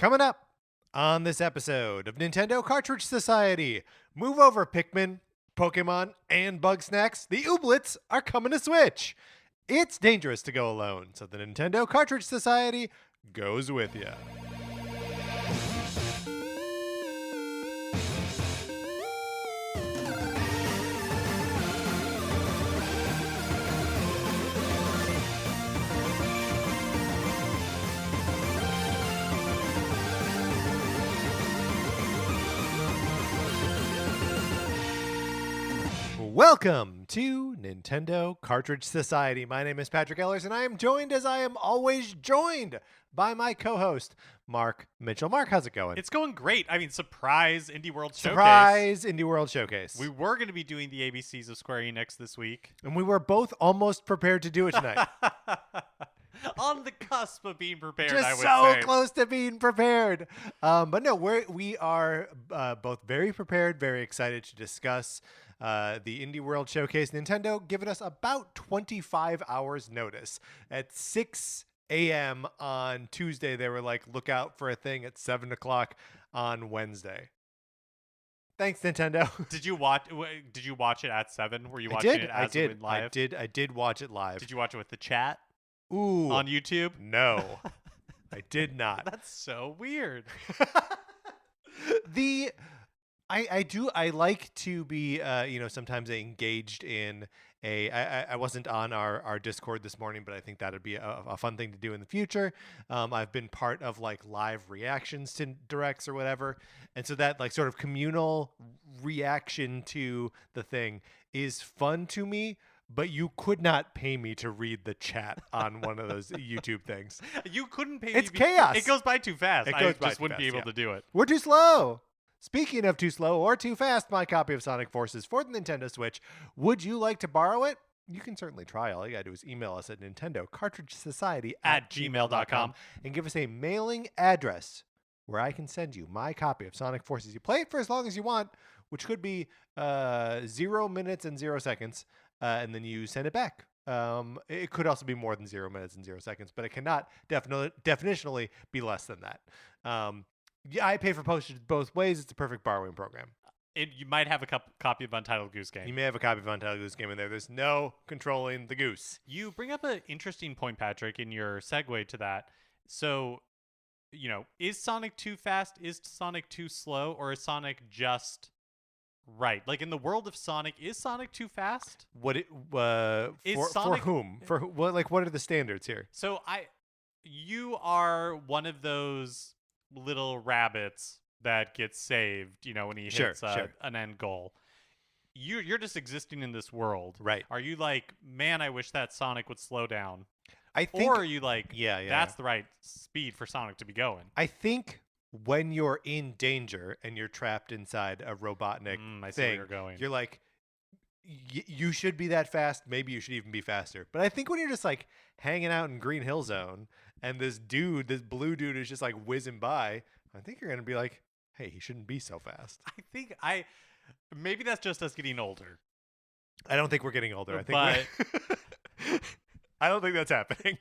Coming up on this episode of Nintendo Cartridge Society, move over Pikmin, Pokemon, and Bug Snacks. The Ooblets are coming to Switch. It's dangerous to go alone, so the Nintendo Cartridge Society goes with you. Welcome to Nintendo Cartridge Society. My name is Patrick Ellers, and I am joined, as I am always joined, by my co-host, Mark Mitchell. Mark, how's it going? It's going great. I mean, surprise Indie World Showcase. Surprise Indie World Showcase. We were going to be doing the ABCs of Square Enix this week. And we were both almost prepared to do it tonight. On the cusp of being prepared, Just I would so say. close to being prepared. But no, we are both very prepared, very excited to discuss the Indie World Showcase. Nintendo giving us about 25 hours notice. At 6 a.m. on Tuesday, they were like, look out for a thing at 7 o'clock on Wednesday. Thanks, Nintendo. Did you watch it at 7? Were you watching it as it went live? I did watch it live. Did you watch it with the chat? Ooh. On YouTube? No. I did not. That's so weird. I like to be sometimes engaged in I wasn't on our Discord this morning, but I think that'd be a fun thing to do in the future. I've been part of like live reactions to directs or whatever, and so that like sort of communal reaction to the thing is fun to me. But you could not pay me to read the chat on one of those YouTube things. You couldn't pay me. It's chaos. It goes by too fast. I just wouldn't be able yeah. to do it. We're too slow. Speaking of too slow or too fast, my copy of Sonic Forces for the Nintendo Switch. Would you like to borrow it? You can certainly try. All you gotta do is email us at nintendocartridgesociety@gmail.com and give us a mailing address where I can send you my copy of Sonic Forces. You play it for as long as you want, which could be 0 minutes and 0 seconds. And then you send it back. It could also be more than 0 minutes and 0 seconds, but it cannot definitionally be less than that. Yeah, I pay for postage both ways. It's a perfect borrowing program. You might have a copy of Untitled Goose Game. You may have a copy of Untitled Goose Game in there. There's no controlling the goose. You bring up an interesting point, Patrick, in your segue to that. So, is Sonic too fast? Is Sonic too slow? Or is Sonic just right? Like in the world of Sonic, is Sonic too fast? For whom? What are the standards here? So you are one of those little rabbits that gets saved, when he hits an end goal. You're just existing in this world. Right. Are you like, man, I wish that Sonic would slow down? I think, or are you like, yeah, that's the right speed for Sonic to be going? I think when you're in danger and you're trapped inside a Robotnik see where you're going. You're like, you should be that fast. Maybe you should even be faster. But I think when you're just like hanging out in Green Hill Zone and this blue dude is just like whizzing by, I think you're going to be like, hey, he shouldn't be so fast. I think maybe that's just us getting older. I don't think we're getting older. I don't think that's happening.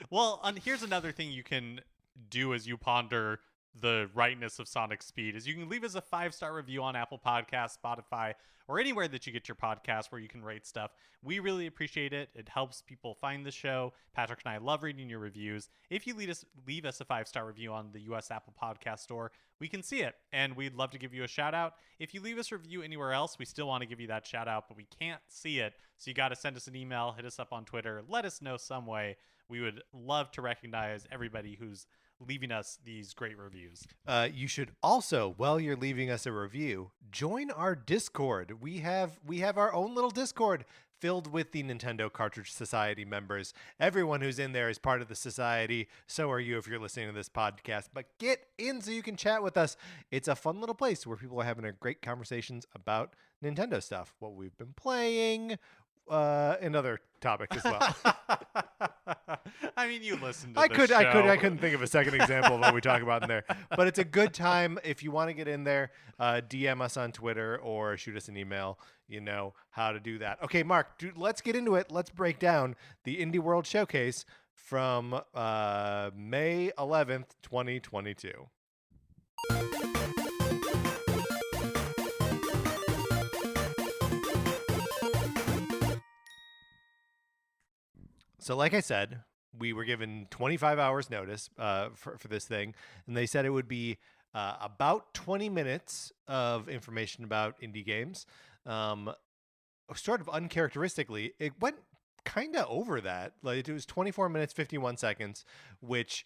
Well, here's another thing you can do as you ponder the rightness of Sonic's speed is you can leave us a 5-star review on Apple Podcasts, Spotify, or anywhere that you get your podcast where you can rate stuff. We really appreciate it. It helps people find the show. Patrick and I love reading your reviews. If you leave us a 5-star review on the US Apple Podcast Store, we can see it, and we'd love to give you a shout out. If you leave us a review anywhere else, we still want to give you that shout out, but we can't see it. So you got to send us an email, hit us up on Twitter, let us know some way. We would love to recognize everybody who's leaving us these great reviews. You should also, while you're leaving us a review, join our Discord. We have our own little Discord filled with the Nintendo Cartridge Society members. Everyone who's in there is part of the society. So are you if you're listening to this podcast. But get in so you can chat with us. It's a fun little place where people are having great conversations about Nintendo stuff, what we've been playing, and other topics as well. I mean, you listened to I show. couldn't think of a second example of what we talk about in there. But it's a good time. If you want to get in there, DM us on Twitter or shoot us an email. You know how to do that. Okay, Mark, let's get into it. Let's break down the Indie World Showcase from May 11th, 2022. So like I said, we were given 25 hours notice for this thing, and they said it would be about 20 minutes of information about indie games. Sort of uncharacteristically, it went kind of over that. Like, it was 24 minutes 51 seconds, which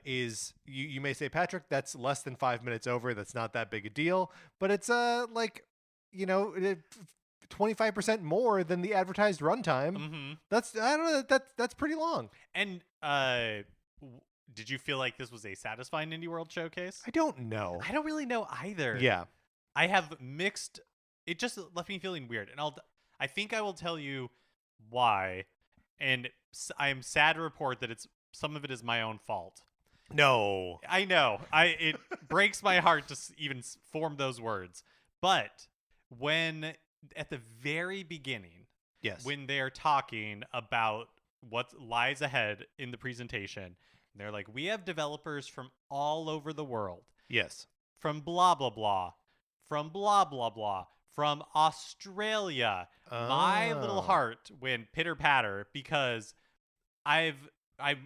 is you may say, Patrick, that's less than 5 minutes over. That's not that big a deal, but it's 25% more than the advertised runtime. Mm-hmm. That's, I don't know, that's pretty long. And did you feel like this was a satisfying Indie World showcase? I don't know. I don't really know either. Yeah. I have mixed. It just left me feeling weird, and I think I will tell you why. And I am sad to report that some of it is my own fault. No. I know. It breaks my heart to even form those words. But when at the very beginning, yes, when they're talking about what lies ahead in the presentation, they're like, we have developers from all over the world. Yes. From blah, blah, blah. From blah, blah, blah. From Australia. Oh. My little heart went pitter patter because I'm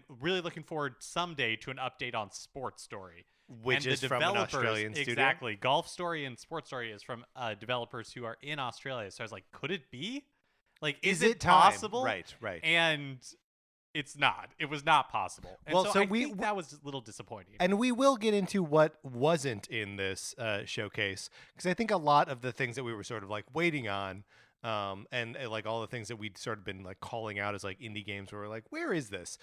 really looking forward someday to an update on Sports Story. Which is from an Australian studio? Exactly. Golf Story and Sports Story is from developers who are in Australia. So I was like, could it be? Like, is it possible? Right. And it's not. It was not possible. And well, so I think that was a little disappointing. And we will get into what wasn't in this showcase, because I think a lot of the things that we were sort of like waiting on, and like all the things that we'd sort of been like calling out as like indie games where we're like, where is this?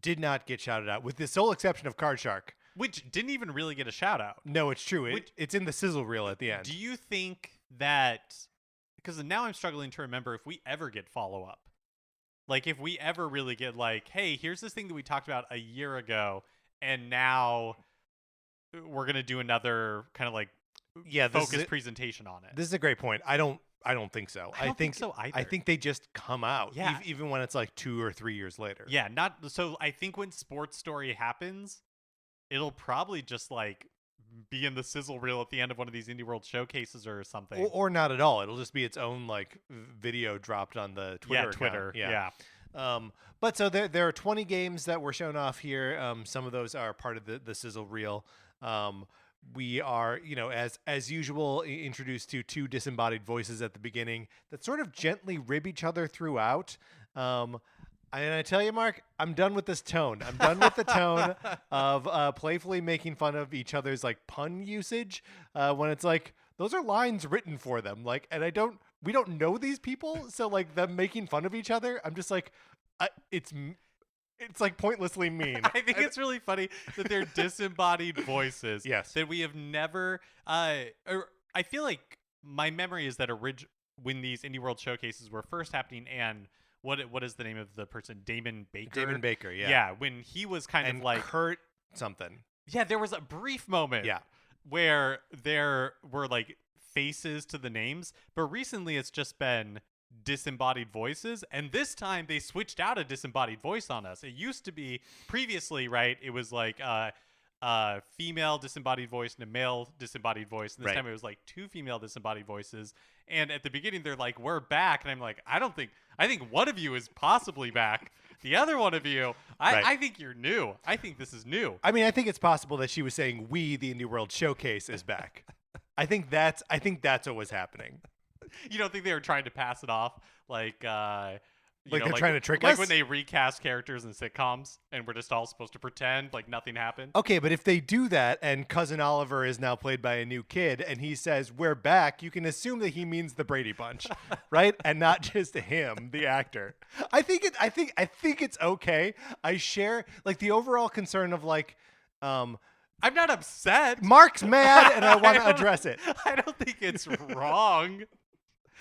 Did not get shouted out, with the sole exception of Card Shark. Which didn't even really get a shout out. No, it's true. It's in the sizzle reel at the end. Do you think that, because now I'm struggling to remember if we ever get follow-up. Like, if we ever really get like, hey, here's this thing that we talked about a year ago, and now we're going to do another kind of like focused presentation on it. This is a great point. I don't think so. I don't think so either. I think they just come out, yeah. Even when it's like 2 or 3 years later. Yeah, so I think when Sports Story happens, it'll probably just like be in the sizzle reel at the end of one of these Indie World showcases or something. Or not at all. It'll just be its own like video dropped on the Twitter account. Twitter. Yeah. But so there are 20 games that were shown off here. Some of those are part of the sizzle reel. We are, as usual, introduced to 2 disembodied voices at the beginning that sort of gently rib each other throughout. And I tell you, Mark, I'm done with this tone. I'm done with the tone of playfully making fun of each other's like pun usage when it's like those are lines written for them. Like, and we don't know these people, so like them making fun of each other, I'm just like, it's like pointlessly mean. I think it's really funny that they're disembodied voices. Yes, that we have never. Or I feel like my memory is that when these Indie World showcases were first happening, and what is the name of the person? Damon Baker. Damon Baker. Yeah. Yeah. When he was kind of like Kurt something. Yeah, there was a brief moment. Yeah. Where there were like faces to the names, but recently it's just been disembodied voices, and this time they switched out a disembodied voice on us. It used to be previously, right? It was like female disembodied voice and a male disembodied voice, and this time it was like 2 female disembodied voices. And at the beginning they're like, we're back, and I'm like, I think one of you is possibly back. The other one of you, I think you're new. I think this is new. I mean, I think it's possible that she was saying we, the Indie World Showcase, is back. I think that's what was happening. You don't think they were trying to pass it off like they're trying to trick us? us? Like when they recast characters in sitcoms and we're just all supposed to pretend like nothing happened? Okay, but if they do that and Cousin Oliver is now played by a new kid and he says, we're back, you can assume that he means the Brady Bunch, right? And not just him, the actor. I think it's okay. I share like the overall concern of like, I'm not upset. Mark's mad and I want to address it. I don't think it's wrong.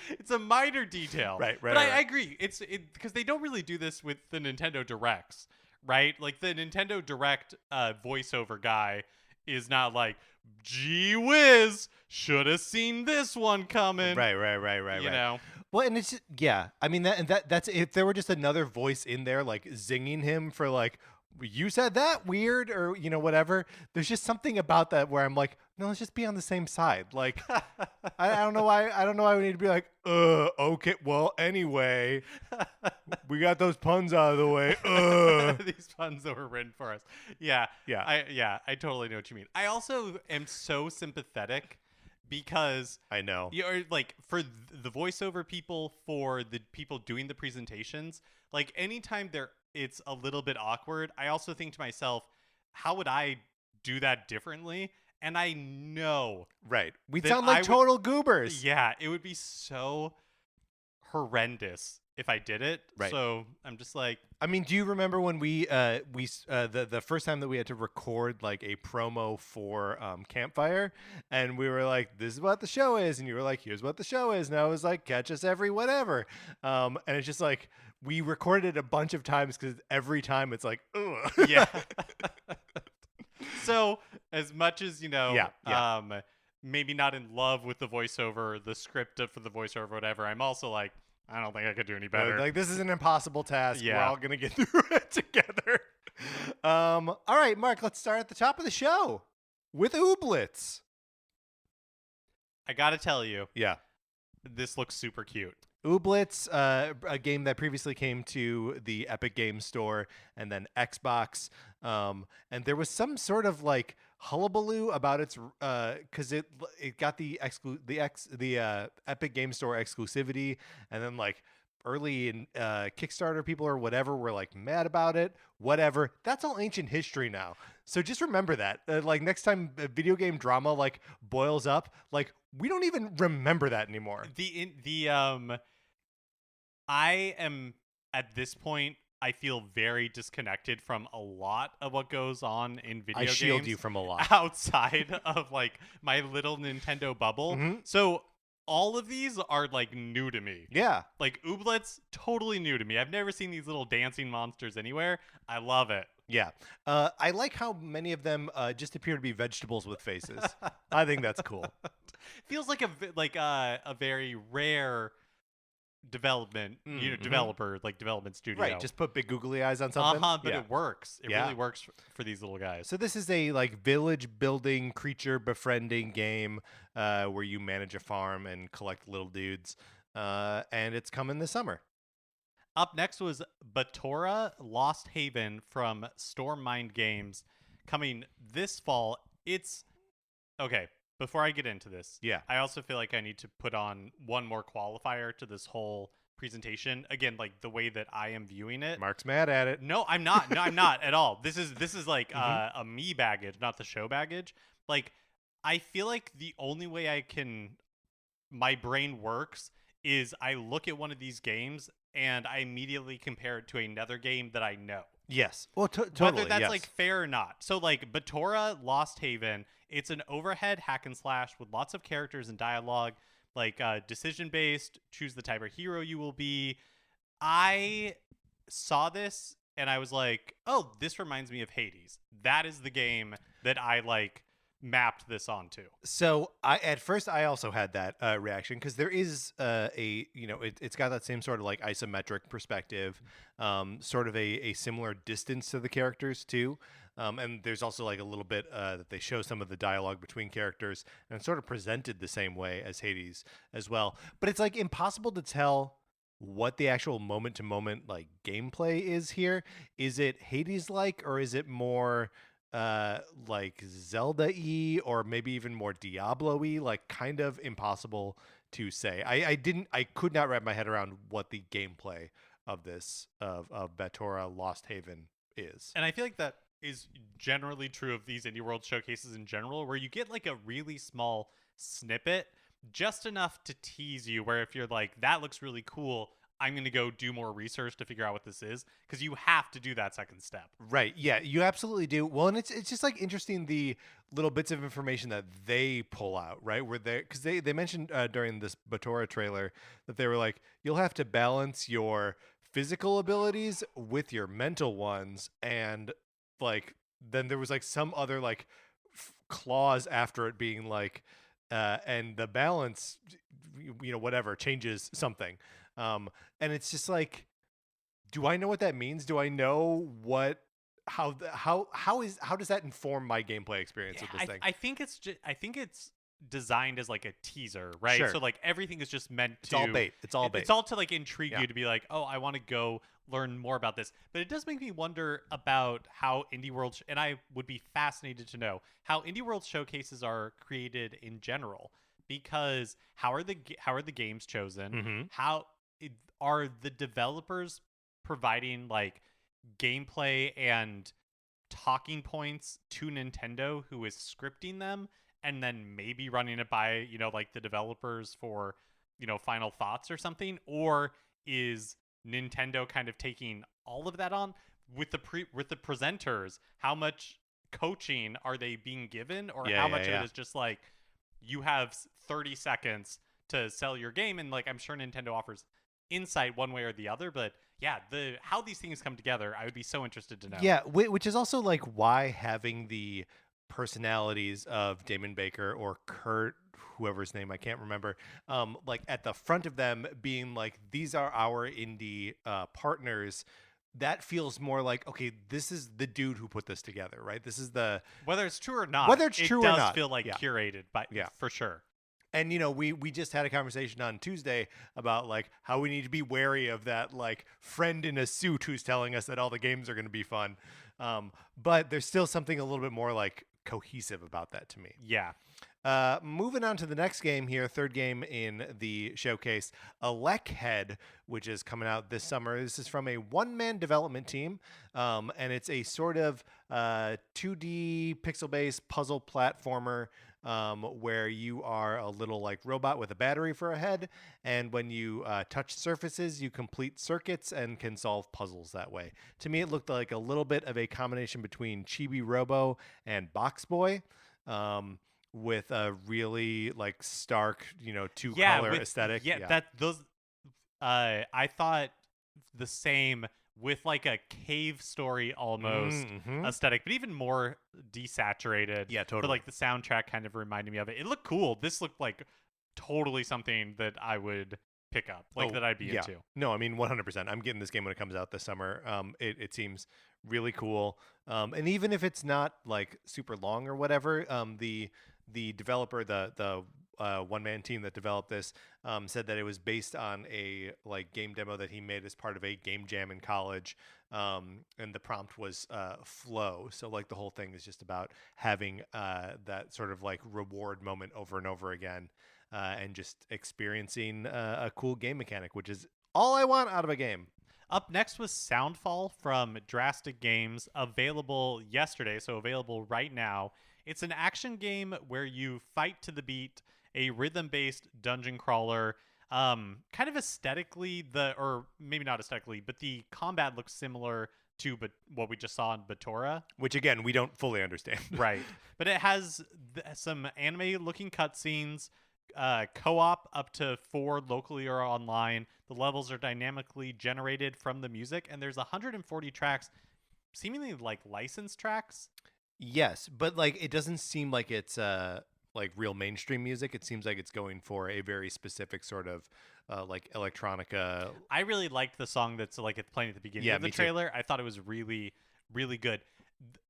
It's a minor detail. Right. But I agree. It's because they don't really do this with the Nintendo Directs, right? Like the Nintendo Direct voiceover guy is not like, gee whiz, should have seen this one coming. Right. You know? Well, and it's just, yeah. I mean that's if there were just another voice in there like zinging him for like you said that weird or whatever. There's just something about that where I'm like, no, let's just be on the same side. Like I don't know why we need to be like, okay, well anyway, we got those puns out of the way. These puns that were written for us. Yeah. Yeah. I totally know what you mean. I also am so sympathetic because I know. you're like for the voiceover people, for the people doing the presentations, like anytime it's a little bit awkward, I also think to myself, how would I do that differently? And I know Right. We that sound like total goobers. yeah, it would be so horrendous if I did it. Right. So I'm just like, I mean, do you remember when the first time that we had to record like a promo for Campfire, and we were like, "This is what the show is," and you were like, "Here's what the show is," and I was like, "Catch us every whatever," and it's just like we recorded it a bunch of times because every time it's like, ugh. yeah. So as much as Yeah. maybe not in love with the voiceover, the script for the voiceover, whatever, I'm also like, I don't think I could do any better. Like this is an impossible task. Yeah. We're all gonna get through it together. All right, Mark. Let's start at the top of the show with Ooblets. I gotta tell you, Yeah. this looks super cute. Ooblets, a game that previously came to the Epic Games Store and then Xbox, and there was some sort of like hullabaloo about its because it got the Epic Games Store exclusivity, and then like early in Kickstarter people or whatever were like mad about it. Whatever, that's all ancient history now. So just remember that. Like next time a video game drama like boils up, like we don't even remember that anymore. I am at this point, I feel very disconnected from a lot of what goes on in video I games. shield you from a lot. Outside of like my little Nintendo bubble. Mhm. So all of these are like new to me. Yeah. Like Ooblets, totally new to me. I've never seen these little dancing monsters anywhere. I love it. Yeah. I like how many of them just appear to be vegetables with faces. I think that's cool. Feels like a very rare development, developer, like development studio. Right. Just put big googly eyes on something. But Yeah. it works. It Yeah. really works for these little guys. So this is a like village building, creature befriending game where you manage a farm and collect little dudes. And it's coming this summer. Up next was Batora Lost Haven from Storm Mind Games, coming this fall. It's okay. Before I get into this, Yeah. I also feel like I need to put on one more qualifier to this whole presentation. Again, like the way that I am viewing it. Mark's mad at it. No, I'm not. No, I'm not at all. This is like a me baggage, not the show baggage. Like I feel like the only way my brain works is I look at one of these games and I immediately compare it to another game that I know. Yes. Well, totally. Whether that's yes. like fair or not. So like Batora Lost Haven, it's an overhead hack and slash with lots of characters and dialogue, like decision based, choose the type of hero you will be. I saw this and I was like, oh, this reminds me of Hades. That is the game that I like mapped this onto. So at first I also had that reaction because there is it's got that same sort of like isometric perspective, sort of a similar distance to the characters too, and there's also like a little bit that they show some of the dialogue between characters and it's sort of presented the same way as Hades as well. But it's like impossible to tell what the actual moment to moment like gameplay is here. Is it Hades like or is it more like Zelda-y or maybe even more Diablo-y, like kind of impossible to say. I could not wrap my head around what the gameplay of this of Batora Lost Haven is. And I feel like that is generally true of these Indie World showcases in general, where you get like a really small snippet, just enough to tease you, where if you're like, that looks really cool, I'm going to go do more research to figure out what this is, because you have to do that second step. Right. Yeah, you absolutely do. Well, and it's just like interesting the little bits of information that they pull out, right? Where because they mentioned during this Batora trailer that they were like, you'll have to balance your physical abilities with your mental ones, and like then there was like some other like claws after it being like, and the balance, whatever changes something, and it's just like, do I know what that means? Do I know what how does that inform my gameplay experience Yeah, with this thing? I think it's designed as like a teaser, right? Sure. So like everything is just meant It's to all bait. It's all bait. It's all to like intrigue Yeah. you to be like, oh, I want to go learn more about this. But it does make me wonder about how Indie World, and I would be fascinated to know how Indie World showcases are created in general. Because how are the games chosen? Mm-hmm. Are the developers providing like gameplay and talking points to Nintendo, who is scripting them and then maybe running it by, like the developers for, final thoughts or something? Or is Nintendo kind of taking all of that on with the presenters? How much coaching are they being given, or how much of it is just like, you have 30 seconds to sell your game? And like, I'm sure Nintendo offers insight one way or the other, but yeah, how these things come together, I would be so interested to know. Yeah, which is also like why having the personalities of Damon Baker or Kurt, whoever's name I can't remember, like at the front of them being like, these are our indie partners. That feels more like, okay, this is the dude who put this together, right? This is the Whether it's true or not, it does feel like curated by, for sure. And we just had a conversation on Tuesday about like how we need to be wary of that like friend in a suit who's telling us that all the games are going to be fun, but there's still something a little bit more like cohesive about that to me. Yeah. Moving on to the next game here, third game in the showcase, ElecHead, which is coming out this summer. This is from a one-man development team, and it's a sort of 2D pixel-based puzzle platformer, where you are a little like robot with a battery for a head, and when you touch surfaces, you complete circuits and can solve puzzles that way. To me, it looked like a little bit of a combination between Chibi Robo and Box Boy. With a really like stark, two-color aesthetic. I thought the same, with like a cave story almost aesthetic, but even more desaturated. Yeah, totally. But like the soundtrack kind of reminded me of it. It looked cool. This looked like totally something that I would pick up, that I'd be into. No, I mean 100%. I'm getting this game when it comes out this summer. It seems really cool. And even if it's not like super long or whatever, the developer, the one-man team that developed this, said that it was based on a like game demo that he made as part of a game jam in college, and the prompt was flow. So like the whole thing is just about having that sort of like reward moment over and over again, and just experiencing a cool game mechanic, which is all I want out of a game. Up next was Soundfall from Drastic Games, available yesterday, so available right now. It's an action game where you fight to the beat, a rhythm-based dungeon crawler. Kind of aesthetically, or maybe not aesthetically, but the combat looks similar to what we just saw in Batora. Which, again, we don't fully understand. Right. But it has some anime-looking cutscenes, co-op up to 4 locally or online. The levels are dynamically generated from the music, and there's 140 tracks, seemingly like licensed tracks. Yes, but like it doesn't seem like it's like real mainstream music. It seems like it's going for a very specific sort of like electronica. I really liked the song that's like it's playing at the beginning of the trailer. I thought it was really, really good.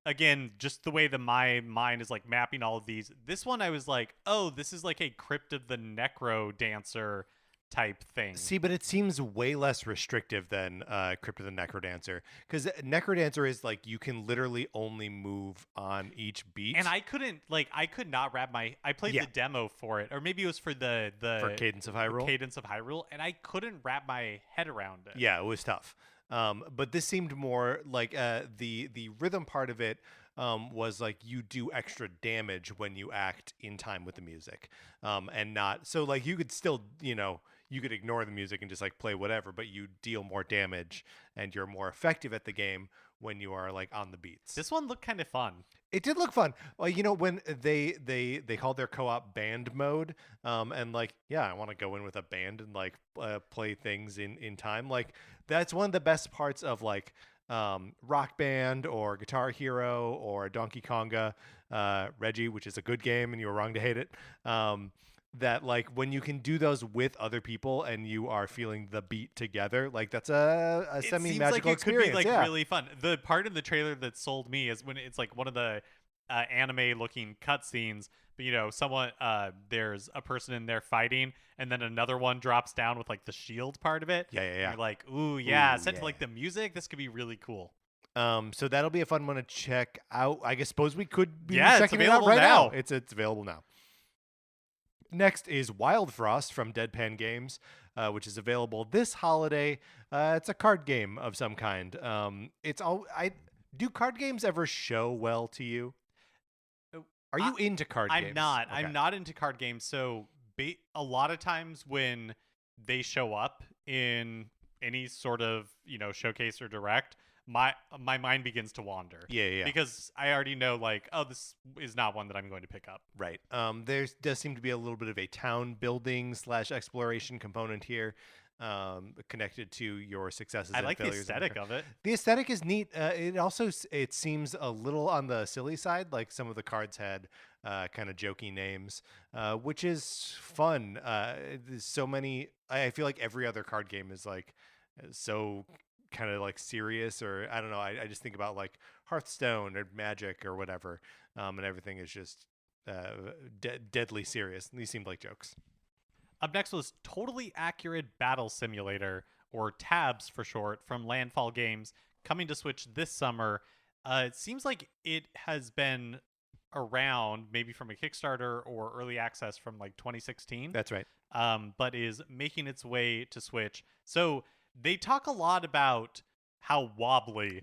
Again, just the way that my mind is like mapping all of these. This one I was like, oh, this is like a Crypt of the Necro Dancer type thing. See, but it seems way less restrictive than Crypt of the Necrodancer, because Necrodancer is like you can literally only move on each beat. And I could not wrap my. I played the demo for it, or maybe it was for the for Cadence of Hyrule. Cadence of Hyrule, and I couldn't wrap my head around it. Yeah, it was tough. But this seemed more like the rhythm part of it was like you do extra damage when you act in time with the music, and not so like you could still you could ignore the music and just like play whatever, but you deal more damage and you're more effective at the game when you are like on the beats. This one looked kind of fun. It did look fun. Well, when they called their co-op band mode, and like, yeah, I want to go in with a band and like play things in time. Like that's one of the best parts of like Rock Band or Guitar Hero or Donkey Konga, Reggie, which is a good game and you were wrong to hate it. That like when you can do those with other people and you are feeling the beat together, like that's a It semi seems magical like it experience. could be like yeah. really fun. The part in the trailer that sold me is when it's like one of the anime looking cutscenes. But someone there's a person in there fighting, and then another one drops down with like the shield part of it. Yeah, yeah, And yeah. you're like, ooh, yeah. Ooh, Set to yeah. like the music. This could be really cool. So that'll be a fun one to check out. I guess suppose we could be Yeah, it's checking it out available right now. now. It's available now. Next is Wildfrost from Deadpan Games, which is available this holiday. It's a card game of some kind. Do card games ever show well to you? Are you into card games? I'm not. Okay. I'm not into card games. So a lot of times when they show up in any sort of showcase or direct, my mind begins to wander. Yeah. Because I already know like, oh, this is not one that I'm going to pick up. Right. There does seem to be a little bit of a town building / exploration component here, connected to your successes. I and like the failures. aesthetic of it. The aesthetic is neat. It seems a little on the silly side. Like some of the cards had kind of jokey names, which is fun. There's so many. I feel like every other card game is like so kind of like serious, or I don't know. I just think about like Hearthstone or Magic or whatever, and everything is just deadly serious. And these seemed like jokes. Up next was Totally Accurate Battle Simulator, or TABS for short, from Landfall Games, coming to Switch this summer. It seems like it has been around, maybe from a Kickstarter or early access from like 2016. That's right. But is making its way to Switch. So they talk a lot about how wobbly.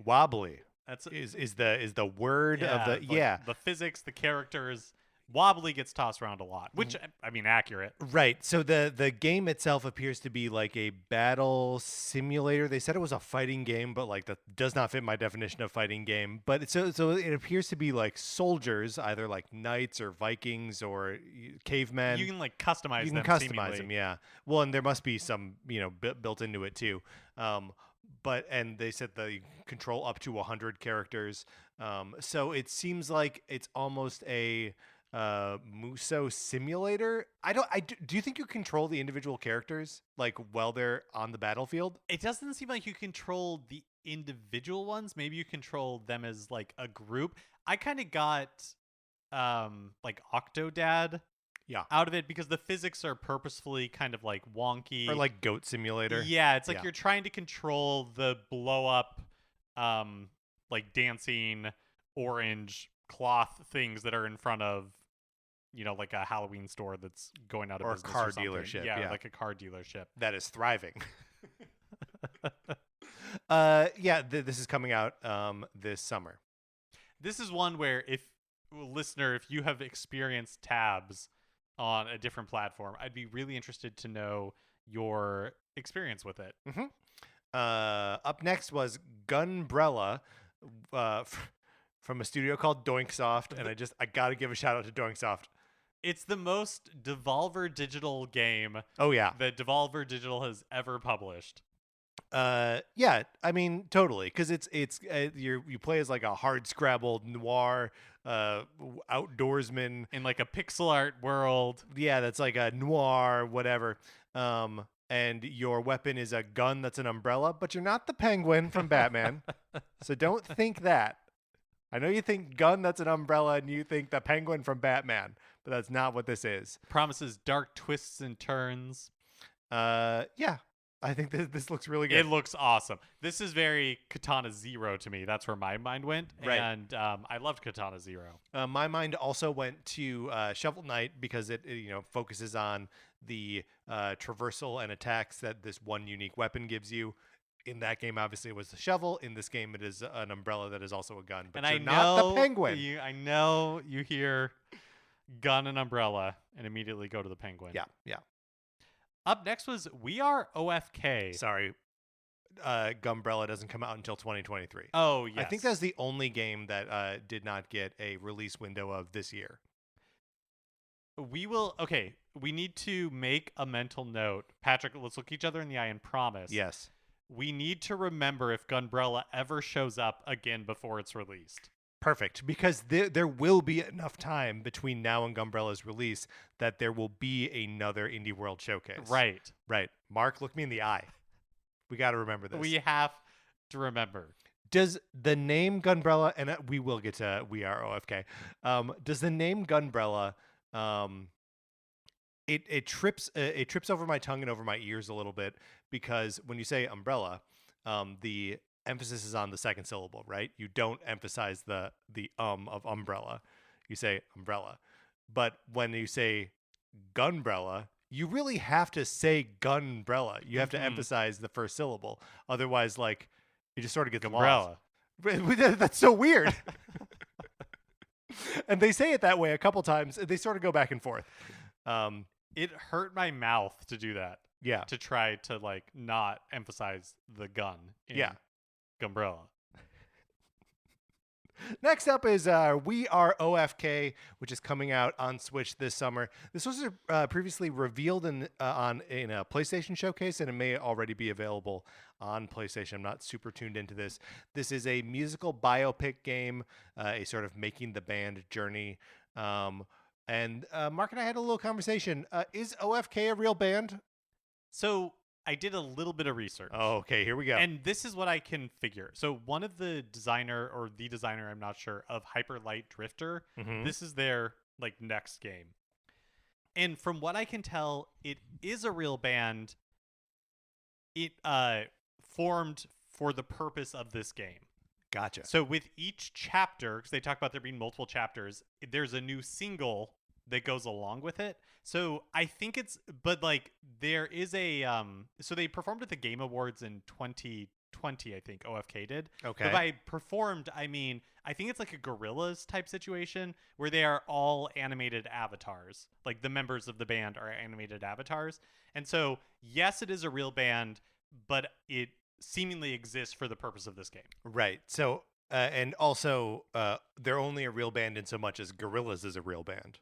That's is the word of the like the physics, the characters. Wobbly gets tossed around a lot, which I mean, accurate. Right. So the game itself appears to be like a battle simulator. They said it was a fighting game, but like that does not fit my definition of fighting game. But so it appears to be like soldiers, either like knights or Vikings or cavemen. You can like customize them. You can customize seemingly. them, yeah. Well, and there must be some built into it too. And they said they control up to 100 characters. So it seems like it's almost a Muso simulator. Do you think you control the individual characters like while they're on the battlefield? It doesn't seem like you control the individual ones. Maybe you control them as like a group. I kind of got like Octodad out of it because the physics are purposefully kind of like wonky, or like Goat Simulator. Yeah, it's like you're trying to control the blow up like dancing orange cloth things that are in front of like a Halloween store that's going out of or a business car or something. dealership. Yeah, like a car dealership that is thriving. This is coming out this summer. This is one where if you have experienced tabs on a different platform, I'd be really interested to know your experience with it. Mm-hmm. Up next was Gunbrella from a studio called Doinksoft, and I gotta give a shout out to Doinksoft. It's the most Devolver Digital game that Devolver Digital has ever published. Yeah, I mean totally, because it's you play as like a hard scrabble noir outdoorsman in like a pixel art world. Yeah, that's like a noir whatever. And your weapon is a gun that's an umbrella, but you're not the Penguin from Batman. So don't think that. I know you think gun that's an umbrella and you think the Penguin from Batman, but that's not what this is. Promises dark twists and turns. Yeah. I think this looks really good. It looks awesome. This is very Katana Zero to me. That's where my mind went. Right. And I loved Katana Zero. My mind also went to Shovel Knight because it focuses on the traversal and attacks that this one unique weapon gives you. In that game, obviously, it was the shovel. In this game, it is an umbrella that is also a gun. But you're not the Penguin. I know you hear gun and umbrella and immediately go to the Penguin. Yeah. Up next was We Are OFK. Sorry, Gunbrella doesn't come out until 2023. Oh, yes. I think that's the only game that did not get a release window of this year. We need to make a mental note. Patrick, let's look each other in the eye and promise. Yes. we need to remember if Gunbrella ever shows up again before it's released. Perfect, because there will be enough time between now and Gumbrella's release that there will be another Indie World Showcase. Right. Right. Mark, look me in the eye. We got to remember this. We have to remember. Does the name Gunbrella, and we will get to We Are OFK, does the name Gunbrella, it trips over my tongue and over my ears a little bit, because when you say umbrella, the emphasis is on the second syllable, right? You don't emphasize the of umbrella. You say umbrella. But when you say Gunbrella, you really have to say Gunbrella. You have to emphasize the first syllable. Otherwise, like, it just sort of gets Umbrella. lost. That's so weird. And they say it that way a couple times. They sort of go back and forth. It hurt my mouth to do that. Yeah. To try to like not emphasize the gun in Gunbrella. Next up is We Are OFK, which is coming out on Switch this summer. This was previously revealed in a PlayStation showcase, and it may already be available on PlayStation. I'm not super tuned into this. This is a musical biopic game, a sort of making the band journey. And Mark and I had a little conversation. Is OFK a real band? So I did a little bit of research. Oh, okay, here we go. And this is what I can figure. So one of the designer, I'm not sure, of Hyper Light Drifter, this is their like next game. And from what I can tell, it is a real band. It formed for the purpose of this game. Gotcha. So with each chapter, because they talk about there being multiple chapters, there's a new single that goes along with it. So I think but like there is a so they performed at the Game Awards in 2020, I think OFK did. Okay. But by performed, I mean I think it's like a Gorillas type situation where they are all animated avatars. Like the members of the band are animated avatars. And so yes, it is a real band, but it seemingly exists for the purpose of this game. Right. So and also they're only a real band in so much as Gorillas is a real band.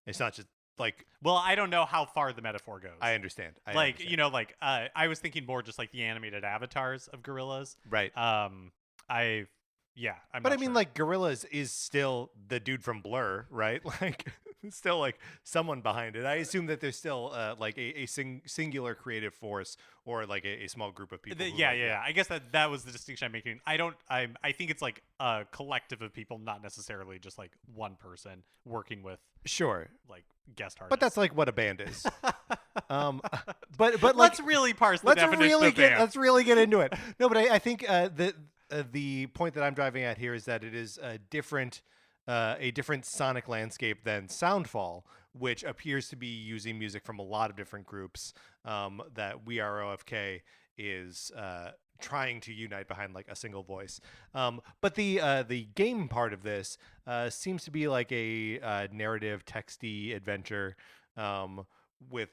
It's not just like, well, I don't know how far the metaphor goes. I understand. You know, like I was thinking more just like the animated avatars of Gorillas. Right. I'm but I mean, sure. like, Gorillas is still the dude from Blur, right? Like, still like someone behind it. I assume that there's still like a singular creative force or like a small group of people. Yeah. I guess that was the distinction I'm making. I think it's like a collective of people, not necessarily just like one person working with like guest artists. But that's like what a band is. But like, let's really parse the definition of band. Let's really get into it. No, but I think the point that I'm driving at here is that it is a different sonic landscape than Soundfall, which appears to be using music from a lot of different groups that We Are OFK is trying to unite behind like a single voice. But the game part of this seems to be like a narrative texty adventure with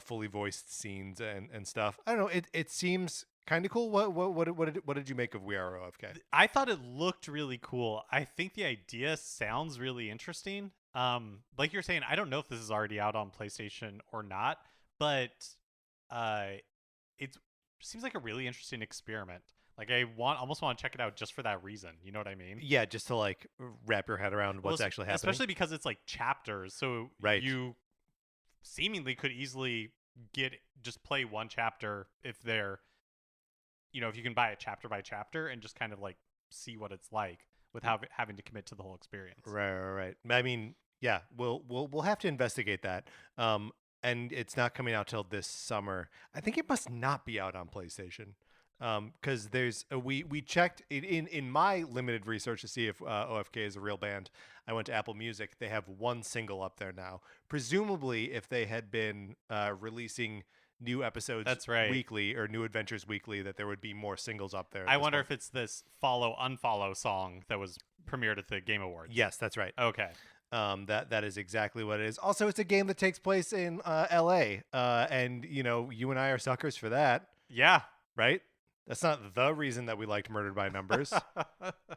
fully voiced scenes and stuff. I don't know. It seems kind of cool. What did you make of We Are OFK? I thought it looked really cool. I think the idea sounds really interesting. Like you're saying, I don't know if this is already out on PlayStation or not, but it seems like a really interesting experiment. Like I almost want to check it out just for that reason. You know what I mean? Yeah, just to like wrap your head around what's actually happening. Especially because it's like chapters, so you seemingly could easily just play one chapter if you can buy it chapter by chapter and just kind of like see what it's like without having to commit to the whole experience. Right. I mean, yeah, we'll have to investigate that. And it's not coming out till this summer. I think it must not be out on PlayStation. Because there's we checked in my limited research to see if OFK is a real band. I went to Apple Music. They have one single up there now. Presumably, if they had been releasing new episodes weekly or new adventures weekly, that there would be more singles up there. I wonder if it's this follow unfollow song that was premiered at the Game Awards. Yes, that's right. Okay. That is exactly what it is. Also, it's a game that takes place in LA. And you and I are suckers for that. Yeah. Right? That's not the reason that we liked Murdered by Numbers.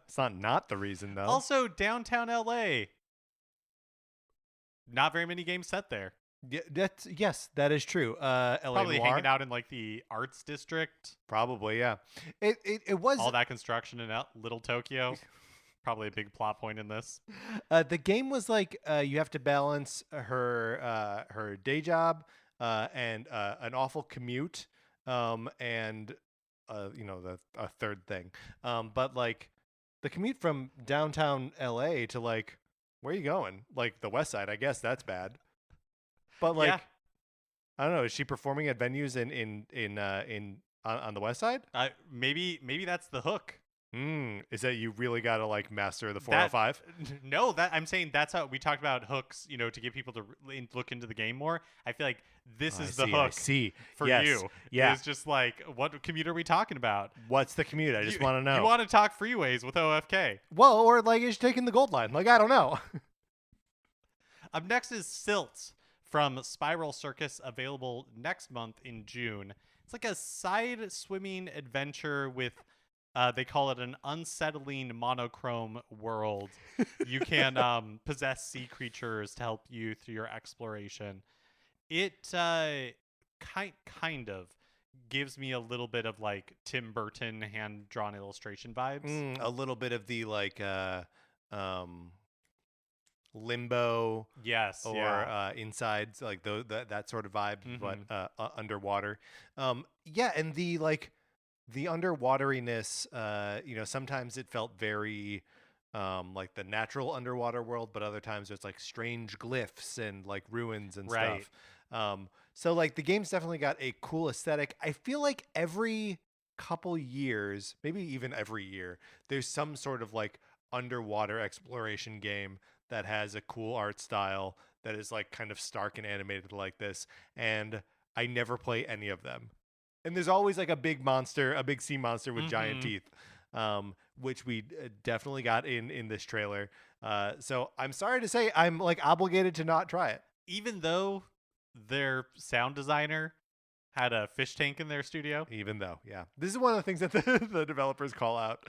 It's not the reason, though. Also, downtown LA. Not very many games set there. Yeah, yes, that is true. LA Probably hanging Noir, out in like the arts district. probably, yeah. It was All that construction in Little Tokyo. Probably a big plot point in this. the game was like you have to balance her day job and an awful commute and the a third thing. But like the commute from downtown LA to like where are you going? Like the west side, I guess that's bad. But Yeah. like I don't know, is she performing at venues in on the west side? Maybe that's the hook. Is that you really got to like master the That 405? no, that I'm saying that's how we talked about hooks. To get people to look into the game more. I feel like this is the I hook see. for Yes. you. Yeah. It's just like, what commute are we talking about? What's the commute? I just want to know. You want to talk freeways with OFK. Well, or like is she taking the gold line? Like I don't know. Up next is SILT from Spiral Circus, available next month in June. It's like a side swimming adventure with, they call it an unsettling monochrome world. You can possess sea creatures to help you through your exploration. It kind of gives me a little bit of like Tim Burton hand drawn illustration vibes. A little bit of the like um limbo Yes, or yeah. insides like that sort of vibe, but underwater. Yeah, and the underwateriness. Sometimes it felt very like the natural underwater world, but other times there's like strange glyphs and like ruins and Right. stuff. So like the game's definitely got a cool aesthetic. I feel like every couple years, maybe even every year, there's some sort of like underwater exploration game that has a cool art style that is like kind of stark and animated like this. And I never play any of them. And there's always like a big monster, a big sea monster with giant teeth, which we definitely got in this trailer. So I'm sorry to say I'm like obligated to not try it. Even though their sound designer had a fish tank in their studio. Even though, yeah, this is one of the things that the developers call out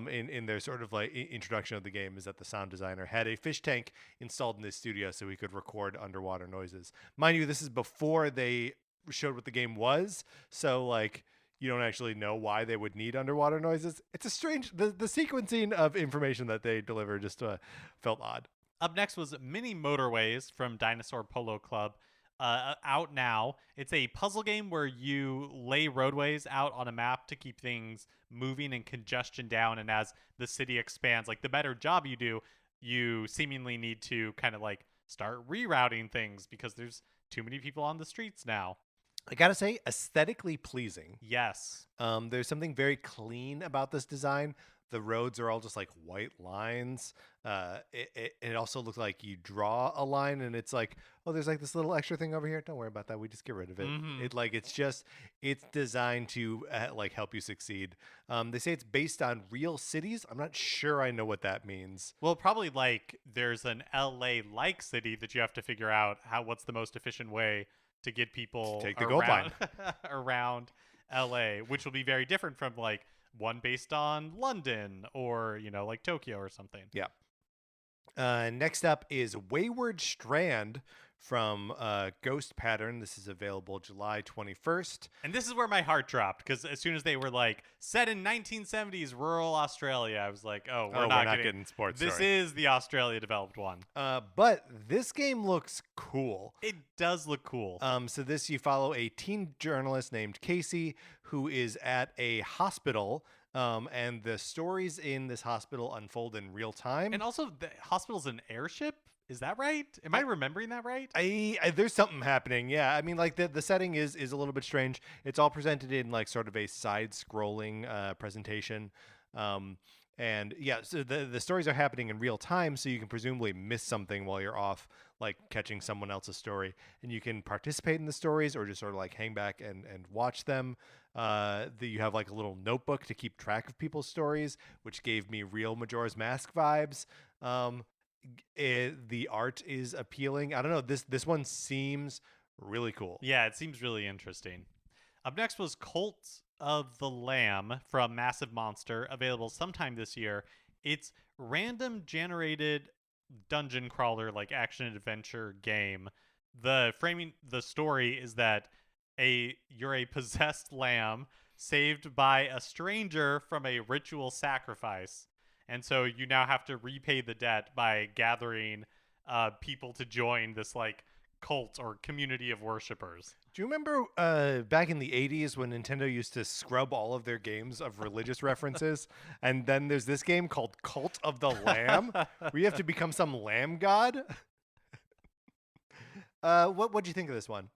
in their sort of like introduction of the game is that the sound designer had a fish tank installed in his studio so he could record underwater noises. Mind you, this is before they showed what the game was, so like you don't actually know why they would need underwater noises. It's a strange the sequencing of information that they deliver just felt odd. Up next was Mini Motorways from Dinosaur Polo Club. Out now. It's a puzzle game where you lay roadways out on a map to keep things moving and congestion down. And as the city expands, like the better job you do, you seemingly need to kind of like start rerouting things because there's too many people on the streets now. I gotta say, aesthetically pleasing. Yes. There's something very clean about this design. The roads are all just like white lines. It also looks like you draw a line and it's like, oh, there's like this little extra thing over here. Don't worry about that. We just get rid of it. It's designed to like help you succeed. They say it's based on real cities. I'm not sure I know what that means. Well, probably like there's an LA like city that you have to figure out what's the most efficient way to get people Take the gold line. around LA, which will be very different from like one based on London or, like Tokyo or something. Yeah. Next up is Wayward Strand from Ghost Pattern. This is available July 21st. And this is where my heart dropped because as soon as they were like set in 1970s rural Australia, I was like, we're not getting sports. This story. is the Australia developed one. But this game looks cool. It does look cool. So this you follow a teen journalist named Casey who is at a hospital. And the stories in this hospital unfold in real time. And also, the hospital's an airship. Is that right? Am I remembering that right? I there's something happening. Yeah, I mean, like the setting is a little bit strange. It's all presented in like sort of a side-scrolling presentation. And yeah, so the stories are happening in real time, so you can presumably miss something while you're off, like catching someone else's story, and you can participate in the stories or just sort of like hang back and watch them. You have like a little notebook to keep track of people's stories, which gave me real Majora's Mask vibes. The art is appealing. I don't know. This one seems really cool. Yeah, it seems really interesting. Up next was Cult of the Lamb from Massive Monster, available sometime this year. It's random generated dungeon crawler like action adventure game the story is that you're a possessed lamb saved by a stranger from a ritual sacrifice, and so you now have to repay the debt by gathering people to join this like cult or community of worshippers. Do you remember back in the 80s when Nintendo used to scrub all of their games of religious references? And then there's this game called Cult of the Lamb, where you have to become some lamb god. What'd you think of this one?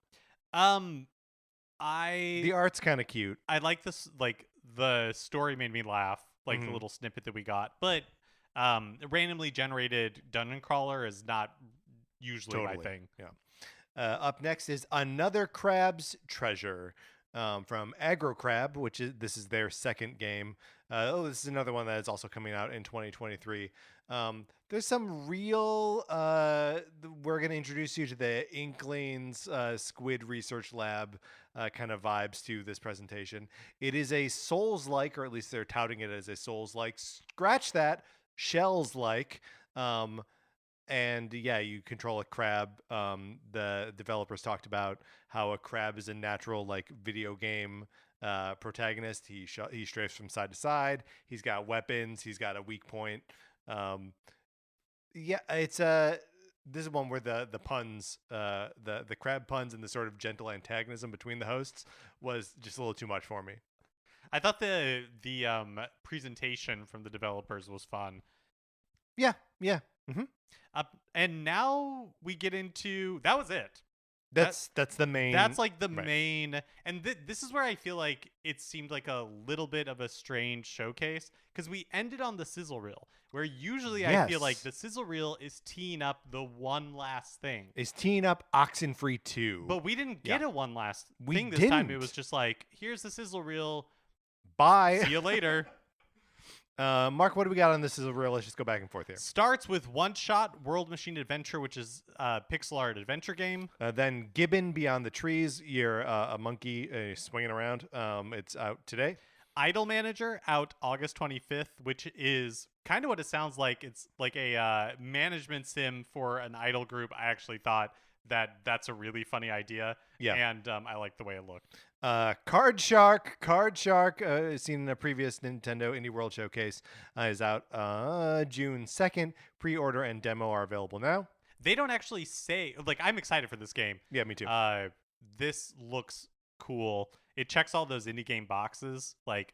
The The art's kind of cute. I like this. Like the story made me laugh. Like the little snippet that we got, but randomly generated dungeon crawler is not usually my thing. Yeah. Up next is Another Crab's Treasure from Aggro Crab, this is their second game. This is another one that is also coming out in 2023. There's some real. We're going to introduce you to the Inklings Squid Research Lab kind of vibes to this presentation. It is a Souls-like, or at least they're touting it as a Souls-like. Scratch that, Shells-like. And yeah, you control a crab. The developers talked about how a crab is a natural like video game protagonist. He strafes from side to side. He's got weapons. He's got a weak point. Yeah, it's this is one where the puns, the crab puns, and the sort of gentle antagonism between the hosts was just a little too much for me. I thought the presentation from the developers was fun. Yeah. Mm-hmm. And now we get into that was it. That's the main. That's like the main, and this is where I feel like it seemed like a little bit of a strange showcase because we ended on the sizzle reel, where usually I feel like the sizzle reel is teeing up the one last thing. Is teeing up Oxenfree 2. But we didn't get a one last thing this didn't. time. It was just like, here's the sizzle reel. Bye. See you later. Mark, what do we got on this sizzle reel? Let's just go back and forth here. Starts with One Shot World Machine Adventure, which is a pixel art adventure game. Then Gibbon Beyond the Trees. You're a monkey swinging around. It's out today. Idle Manager out August 25th, which is kind of what it sounds like. It's like a management sim for an idol group. I actually thought that's a really funny idea. Yeah. And I like the way it looked. Card Shark, seen in a previous Nintendo Indie World Showcase, is out June 2nd. Pre-order and demo are available now. They don't actually say, like, I'm excited for this game. Yeah, me too. This looks cool. It checks all those indie game boxes, like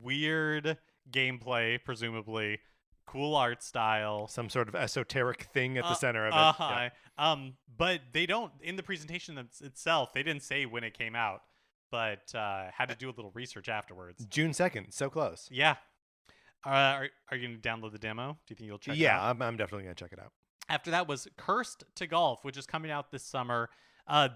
weird gameplay, presumably. Cool art style, some sort of esoteric thing at the center of it. Yeah. But they don't in the presentation itself. They didn't say when it came out, but had to do a little research afterwards. June 2nd, so close. Yeah. Are you going to download the demo? Do you think you'll check it out? Yeah, I'm definitely going to check it out. After that was Cursed to Golf, which is coming out this summer.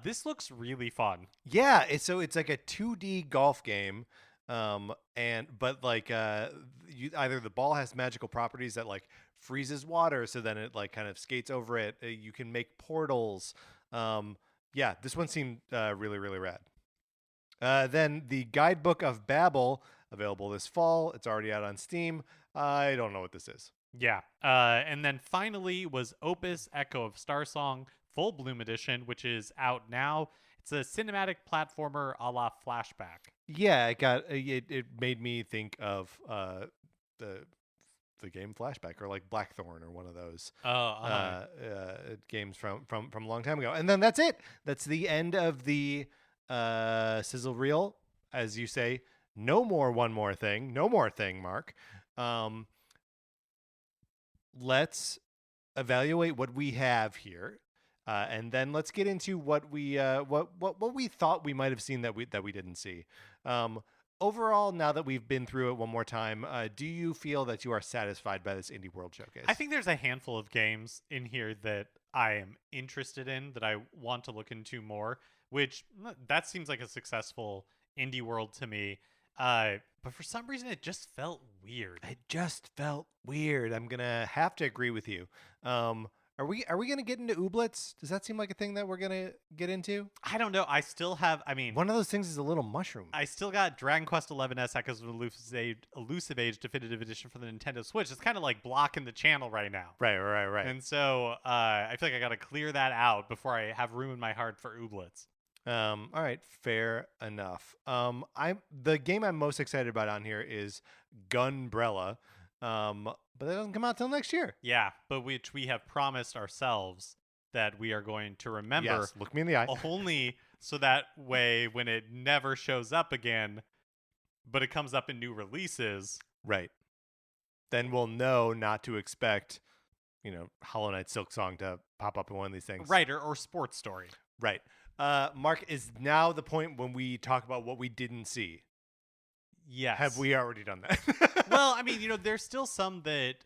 This looks really fun. Yeah, it's like a 2D golf game. But like either the ball has magical properties that like freezes water, so then it like kind of skates over it. You can make portals. Yeah, this one seemed really, really rad. Then the Guidebook of Babel, available this fall. It's already out on Steam. I don't know what this is. Yeah. And then finally was Opus Echo of Starsong Full Bloom Edition, which is out now. It's a cinematic platformer a la Flashback. Yeah, it made me think of the game Flashback, or like Blackthorn, or one of those games from a long time ago. And then that's it. That's the end of the sizzle reel. As you say, no more thing, Mark. Let's evaluate what we have here. And then let's get into what we thought we might have seen that we didn't see. Overall, now that we've been through it one more time, do you feel that you are satisfied by this Indie World Showcase? I think there's a handful of games in here that I am interested in, that I want to look into more, which that seems like a successful Indie World to me. But for some reason, it just felt weird. I'm going to have to agree with you. Are we going to get into ooblets? Does that seem like a thing that we're going to get into? I don't know. I still have. I mean, One of those things is a little mushroom. I still got Dragon Quest XI S Echoes of Elusive Age Definitive Edition for the Nintendo Switch. It's kind of like blocking the channel right now. Right. And so I feel like I got to clear that out before I have room in my heart for ooblets. All right, fair enough. The game I'm most excited about on here is Gunbrella. But that doesn't come out till next year. Yeah, but which we have promised ourselves that we are going to remember. Yes, look me in the eye. Only so that way when it never shows up again, but it comes up in new releases. Right. Then we'll know not to expect, Hollow Knight Silk Song to pop up in one of these things. Right, or Sports Story. Right. Mark, is now the point when we talk about what we didn't see. Yes. Have we already done that? Well, I mean, there's still some that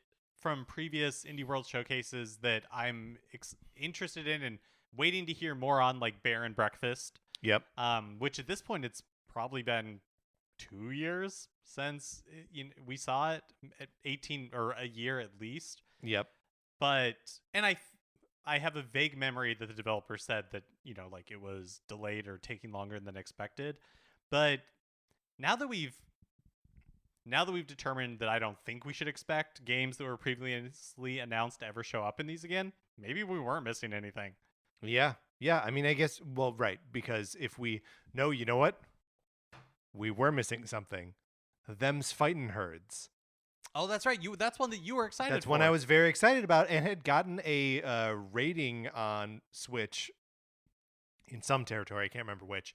from previous Indie World showcases that I'm interested in and waiting to hear more on, like Bear and Breakfast. Yep. Which at this point, it's probably been 2 years since we saw it, at 18 or a year at least. Yep. But, and I have a vague memory that the developer said that, like it was delayed or taking longer than expected. But now that we've determined that I don't think we should expect games that were previously announced to ever show up in these again, maybe we weren't missing anything. Yeah. I mean, I guess, well, right, because if we know, you know what? We were missing something. Them's Fightin' Herds. Oh, that's right. That's one that you were excited for. That's one I was very excited about and had gotten a rating on Switch in some territory. I can't remember which.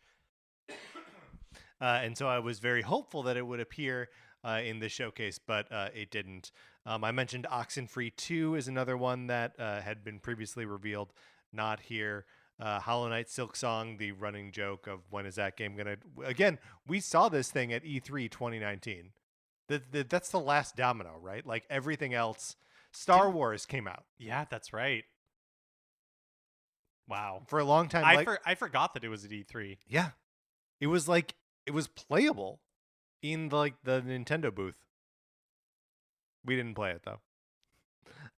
And so I was very hopeful that it would appear in this showcase, but it didn't. I mentioned Oxenfree 2 is another one that had been previously revealed, not here. Hollow Knight Silk Song, the running joke of when is that game going to... Again, we saw this thing at E3 2019. That's the last domino, right? Like everything else, Star Wars came out. Yeah, that's right. Wow. For a long time. I forgot that it was at E3. Yeah. It was playable in the Nintendo booth. We didn't play it though.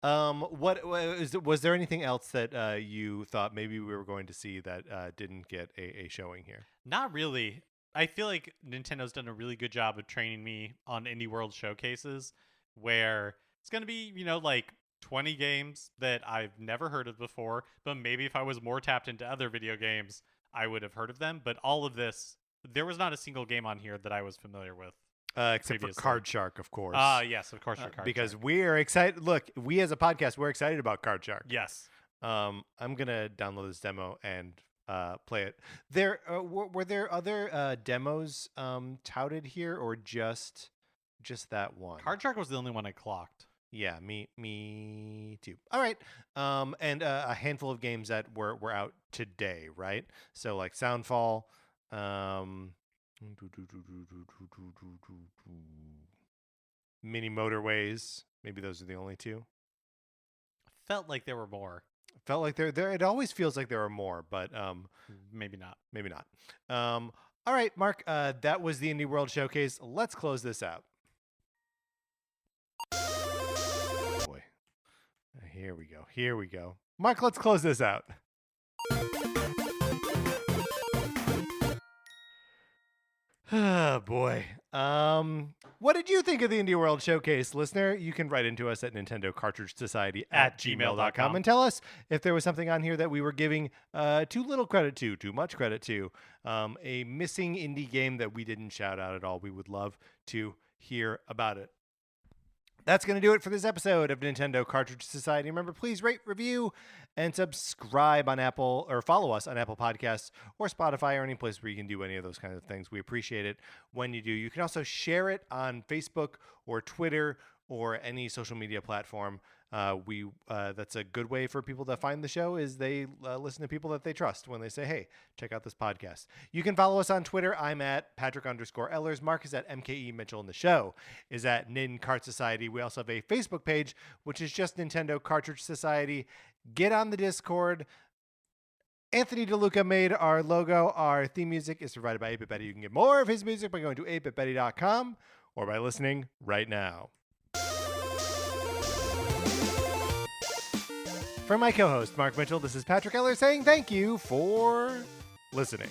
Was there anything else that you thought maybe we were going to see that didn't get a showing here? Not really. I feel like Nintendo's done a really good job of training me on Indie World showcases where it's going to be, like 20 games that I've never heard of before, but maybe if I was more tapped into other video games, I would have heard of them. But all of this, there was not a single game on here that I was familiar with. Except for Card Shark, of course. Yes, of course, for Card because Shark. we are excited. Look, we as a podcast, we're excited about Card Shark. Yes. I'm gonna download this demo and play it. There were there other demos touted here, or just that one? Card Shark was the only one I clocked. Yeah, me too. All right, and a handful of games that were out today, right? So like Soundfall. Mini Motorways. Maybe those are the only two. Felt like there were more. Felt like there. It always feels like there are more, but maybe not. Maybe not. All right, Mark. That was the Indie World Showcase. Let's close this out. Boy, here we go. Mark, let's close this out. Oh, boy. What did you think of the Indie World Showcase, listener? You can write into us at Nintendo Cartridge Society at gmail.com and tell us if there was something on here that we were giving too little credit to, too much credit to, a missing indie game that we didn't shout out at all. We would love to hear about it. That's going to do it for this episode of Nintendo Cartridge Society. Remember, please rate, review, and subscribe on Apple, or follow us on Apple Podcasts or Spotify or any place where you can do any of those kinds of things. We appreciate it when you do. You can also share it on Facebook or Twitter or any social media platform. That's a good way for people to find the show, is they listen to people that they trust when they say, hey, check out this podcast. You can follow us on Twitter. I'm at Patrick_Ellers. Mark is at MKE Mitchell, and the show is at Nin Cart Society. We also have a Facebook page, which is just Nintendo Cartridge Society. Get on the Discord. Anthony DeLuca made our logo. Our theme music is provided by 8-Bit Betty. You can get more of his music by going to 8bitbetty.com or by listening right now. For my co-host, Mark Mitchell, this is Patrick Eller saying thank you for listening.